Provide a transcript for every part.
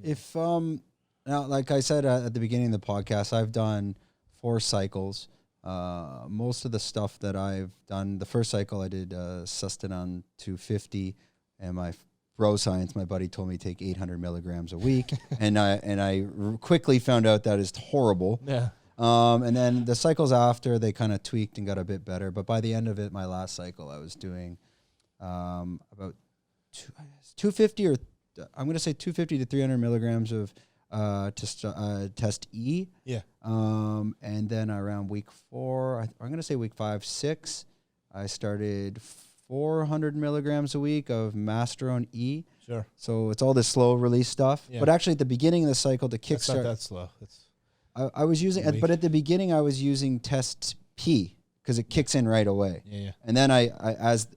If now, like I said at the beginning of the podcast, I've done 4 cycles. Most of the stuff that I've done, the first cycle I did Sustanon 250, and my bro science, my buddy told me to take 800 milligrams a week, and I quickly found out that is horrible. Yeah. And then the cycles after, they kind of tweaked and got a bit better. But by the end of it, my last cycle, I was doing about 250 or I'm going to say 250 to 300 milligrams of test E. Yeah. And then around week 4, I'm going to say week 5, 6, I started 400 milligrams a week of Masterone E. Sure. So it's all this slow release stuff. Yeah. But actually at the beginning of the cycle, to kickstart. That's not that slow. I was using, but at the beginning I was using Test P because it kicks in right away. Yeah. And then it's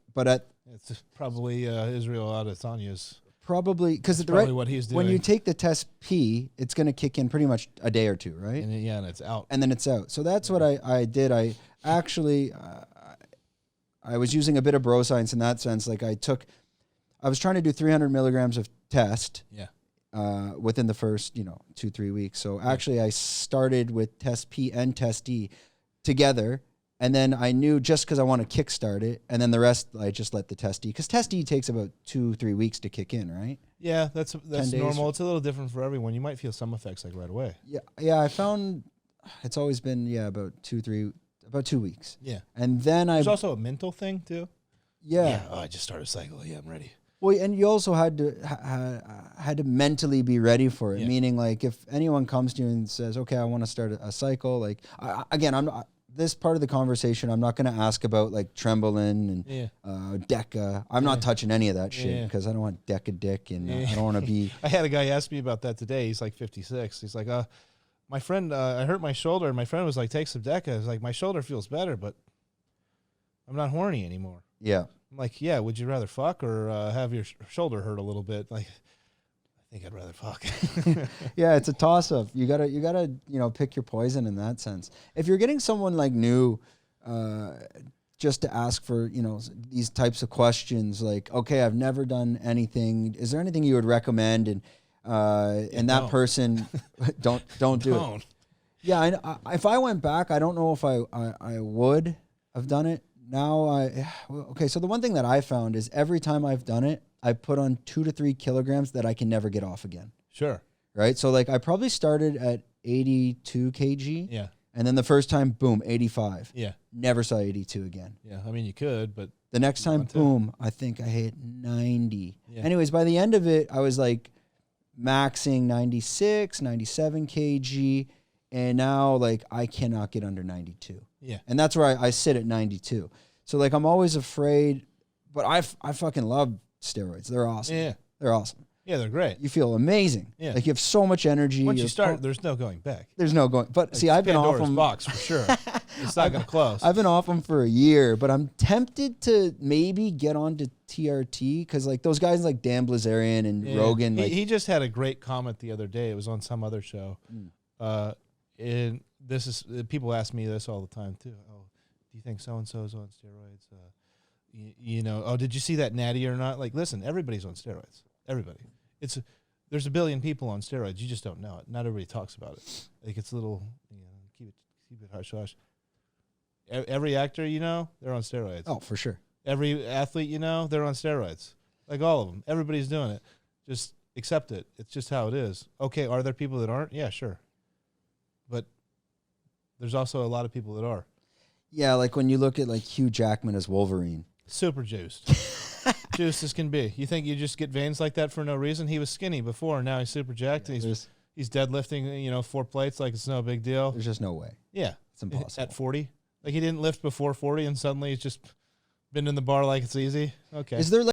probably Israel Adesanya's. Probably because what he's doing. When you take the Test P, it's going to kick in pretty much a day or 2, right? And it's out. And then it's out. So that's what I did. I actually I was using a bit of bro science in that sense. Like I was trying to do 300 milligrams of test. Yeah. Within the first 2-3 weeks. So actually I started with Test P and Test D together. And then I knew just because I want to kickstart it, and then the rest I just let the Test D, because Test D takes about 2-3 weeks to kick in, right? Yeah, that's normal. It's a little different for everyone. You might feel some effects like right away. Yeah. I found it's always been about 2 weeks. Yeah, and then there's also a mental thing too. Yeah. Oh, I just started cycling. Yeah, I'm ready. Well, and you also had to mentally be ready for it. Yeah. Meaning, like, if anyone comes to you and says, "Okay, I want to start a cycle," like, I'm not. This part of the conversation, I'm not going to ask about like Trembolin and Deca. I'm not touching any of that shit because I don't want Deca dick and I don't want to be. I had a guy ask me about that today. He's like 56. He's like, my friend, I hurt my shoulder, and my friend was like, take some Deca. I was like, my shoulder feels better, but I'm not horny anymore. Yeah. I'm like, yeah, would you rather fuck or have your shoulder hurt a little bit? Like, I think I'd rather fuck. Yeah, it's a toss-up. You gotta pick your poison in that sense. If you're getting someone like new, just to ask for these types of questions, like, okay, I've never done anything. Is there anything you would recommend? And that person, don't do it. Yeah, if I went back, I don't know if I would have done it. Now so the one thing that I found is every time I've done it, I put on 2 to 3 kilograms that I can never get off again. Sure. Right? So like I probably started at 82 kg. Yeah. And then the first time, boom, 85. Yeah. Never saw 82 again. Yeah. I mean, you could, but the next time, boom, I think I hit 90. Yeah. Anyways, by the end of it, I was like maxing 96, 97 kg. And now like I cannot get under 92. Yeah. And that's where I sit at 92. So like I'm always afraid, but I fucking love steroids. They're awesome. Yeah. They're awesome. Yeah, they're great. You feel amazing. Yeah. Like you have so much energy. Once you start, there's no going back. There's no going. But like see, I've been off them. Box for sure. It's not going to close. I've been off them for a year, but I'm tempted to maybe get onto TRT because like those guys like Dan Blazarian and Rogan. He just had a great comment the other day. It was on some other show. And this is people ask me this all the time too. Oh, do you think so and so is on steroids? Oh, did you see that Natty or not? Like, listen, everybody's on steroids. Everybody. There's a billion people on steroids. You just don't know it. Not everybody talks about it. Like it's a little, keep it hush hush. Every actor they're on steroids. Oh, for sure. Every athlete they're on steroids. Like all of them. Everybody's doing it. Just accept it. It's just how it is. Okay, are there people that aren't? Yeah, sure. But there's also a lot of people that are. Yeah, like when you look at like Hugh Jackman as Wolverine. Super juiced. Juiced as can be. You think you just get veins like that for no reason? He was skinny before, and now he's super jacked. Yeah, he's deadlifting, 4 plates like it's no big deal. There's just no way. Yeah. It's impossible. At 40? Like he didn't lift before 40, and suddenly he's just been in the bar like it's easy? Okay. Is there